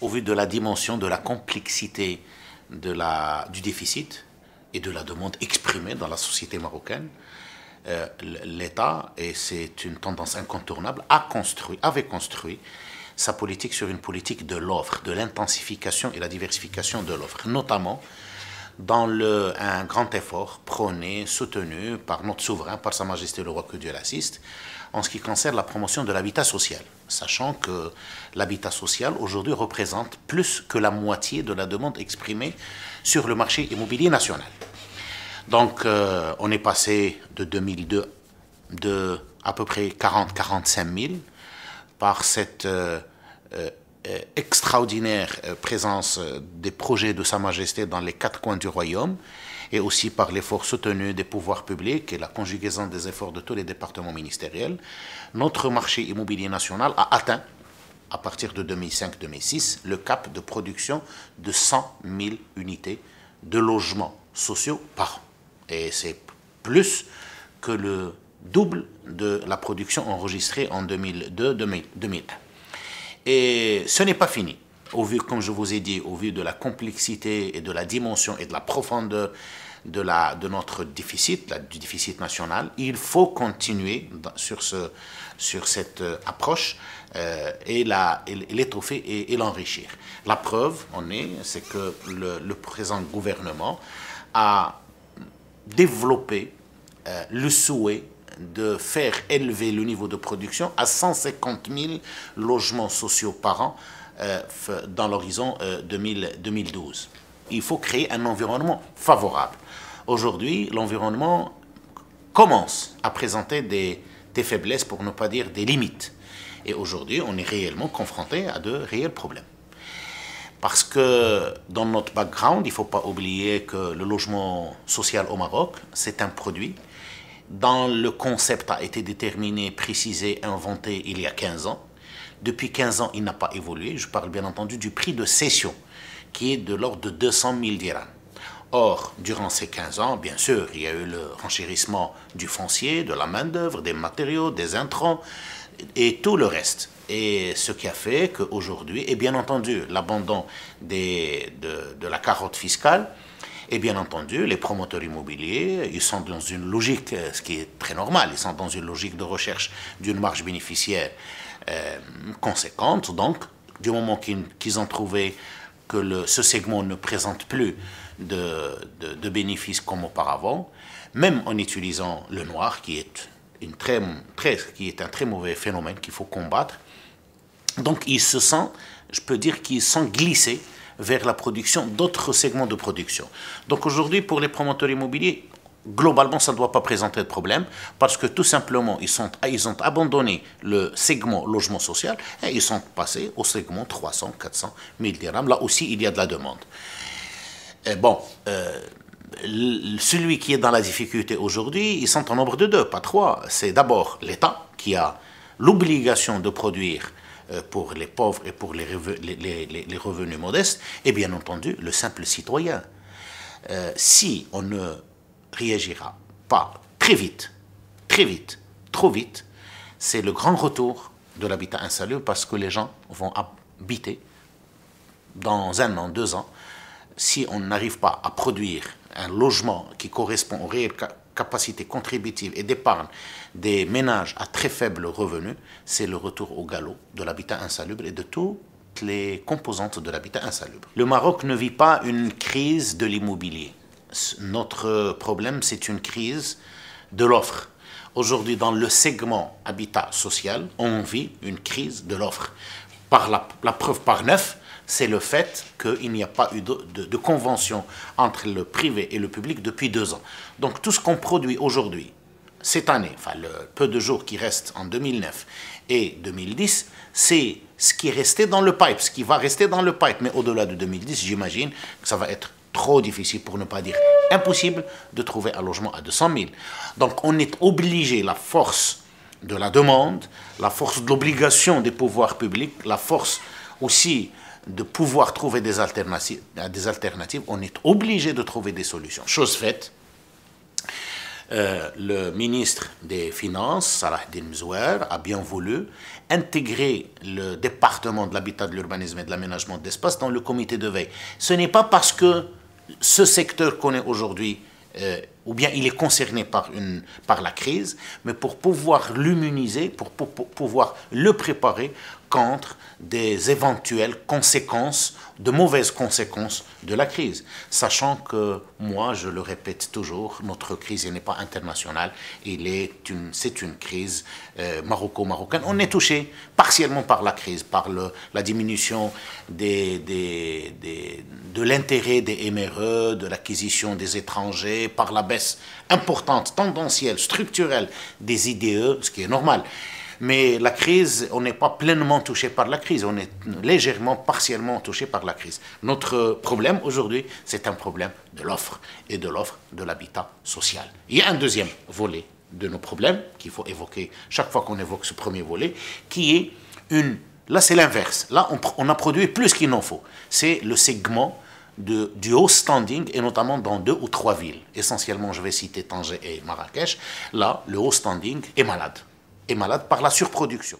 vu de la dimension, de la complexité du déficit et de la demande exprimée dans la société marocaine, l'État, et c'est une tendance incontournable, avait construit sa politique sur une politique de l'offre, de l'intensification et la diversification de l'offre, notamment dans un grand effort prôné, soutenu par notre souverain, par Sa Majesté le Roi, que Dieu l'assiste, en ce qui concerne la promotion de l'habitat social, sachant que l'habitat social aujourd'hui représente plus que la moitié de la demande exprimée sur le marché immobilier national. Donc on est passé de 2002 de à peu près 40-45 000 par cette extraordinaire présence des projets de Sa Majesté dans les 4 coins du royaume, et aussi par l'effort soutenu des pouvoirs publics et la conjugaison des efforts de tous les départements ministériels. Notre marché immobilier national a atteint, à partir de 2005-2006, le cap de production de 100 000 unités de logements sociaux par an. Et c'est plus que le double de la production enregistrée en 2002-2001. Et ce n'est pas fini. Au vu, comme je vous ai dit, au vu de la complexité et de la dimension et de la profondeur de notre déficit, du déficit national, il faut continuer sur cette approche et l'étoffer et l'enrichir. La preuve, c'est que le présent gouvernement a développé le souhait de faire élever le niveau de production à 150 000 logements sociaux par an dans l'horizon 2012. Il faut créer un environnement favorable. Aujourd'hui, l'environnement commence à présenter des faiblesses, pour ne pas dire des limites. Et aujourd'hui, on est réellement confronté à de réels problèmes. Parce que dans notre background, il ne faut pas oublier que le logement social au Maroc, c'est un produit dont le concept a été déterminé, précisé, inventé il y a 15 ans. Depuis 15 ans, il n'a pas évolué. Je parle bien entendu du prix de cession, qui est de l'ordre de 200 000 dirhams. Or, durant ces 15 ans, bien sûr, il y a eu le renchérissement du foncier, de la main-d'œuvre, des matériaux, des intrants et tout le reste. Et ce qui a fait qu'aujourd'hui, et bien entendu, l'abandon de la carotte fiscale, et bien entendu, les promoteurs immobiliers, ils sont dans une logique, ce qui est très normal, ils sont dans une logique de recherche d'une marge bénéficiaire conséquente. Donc, du moment qu'ils ont trouvé que ce segment ne présente plus de bénéfices comme auparavant, même en utilisant le noir, qui est un très mauvais phénomène qu'il faut combattre. Donc ils se sentent, je peux dire qu'ils sont glissés vers la production d'autres segments de production. Donc aujourd'hui, pour les promoteurs immobiliers, globalement, ça ne doit pas présenter de problème, parce que tout simplement, ils ont abandonné le segment logement social et ils sont passés au segment 300, 400 000 dirhams. Là aussi, il y a de la demande. Et bon, celui qui est dans la difficulté aujourd'hui, ils sont en nombre de 2, pas 3. C'est d'abord l'État qui a l'obligation de produire pour les pauvres et pour les revenus modestes, et bien entendu le simple citoyen. Si on ne réagira pas très vite, trop vite, c'est le grand retour de l'habitat insalubre, parce que les gens vont habiter dans 1 an, 2 ans. Si on n'arrive pas à produire un logement qui correspond aux réelles capacités contributives et d'épargne des ménages à très faible revenu, c'est le retour au galop de l'habitat insalubre et de toutes les composantes de l'habitat insalubre. Le Maroc ne vit pas une crise de l'immobilier. Notre problème, c'est une crise de l'offre. Aujourd'hui, dans le segment habitat social, on vit une crise de l'offre. Par la preuve par 9, c'est le fait qu'il n'y a pas eu de convention entre le privé et le public depuis 2 ans. Donc tout ce qu'on produit aujourd'hui, cette année, enfin le peu de jours qui restent en 2009 et 2010, c'est ce qui est resté dans le pipe, ce qui va rester dans le pipe. Mais au-delà de 2010, j'imagine que ça va être trop difficile, pour ne pas dire impossible, de trouver un logement à 200 000. Donc on est obligé, la force de la demande, la force de l'obligation des pouvoirs publics, la force aussi de pouvoir trouver des alternatives, on est obligé de trouver des solutions. Chose faite, le ministre des Finances, Salah Eddine Mzouer, a bien voulu intégrer le département de l'habitat, de l'urbanisme et de l'aménagement d'espace dans le comité de veille. Ce n'est pas parce que ce secteur qu'on est aujourd'hui, ou bien il est concerné par la crise, mais pour pouvoir l'immuniser, pour pouvoir le préparer contre des éventuelles conséquences, de mauvaises conséquences de la crise. Sachant que, moi, je le répète toujours, notre crise n'est pas internationale, c'est une crise maroco-marocaine. On est touché partiellement par la crise, par la diminution de l'intérêt des MRE, de l'acquisition des étrangers, par la baisse importante, tendancielle, structurelle des IDE, ce qui est normal. Mais la crise, on n'est pas pleinement touché par la crise, on est légèrement, partiellement touché par la crise. Notre problème aujourd'hui, c'est un problème de l'offre et de l'offre de l'habitat social. Il y a un deuxième volet de nos problèmes qu'il faut évoquer chaque fois qu'on évoque ce premier volet, qui est là c'est l'inverse, là on a produit plus qu'il n'en faut. C'est le segment du haut standing, et notamment dans 2 ou 3 villes. Essentiellement, je vais citer Tanger et Marrakech. Là, le haut standing est malade par la surproduction.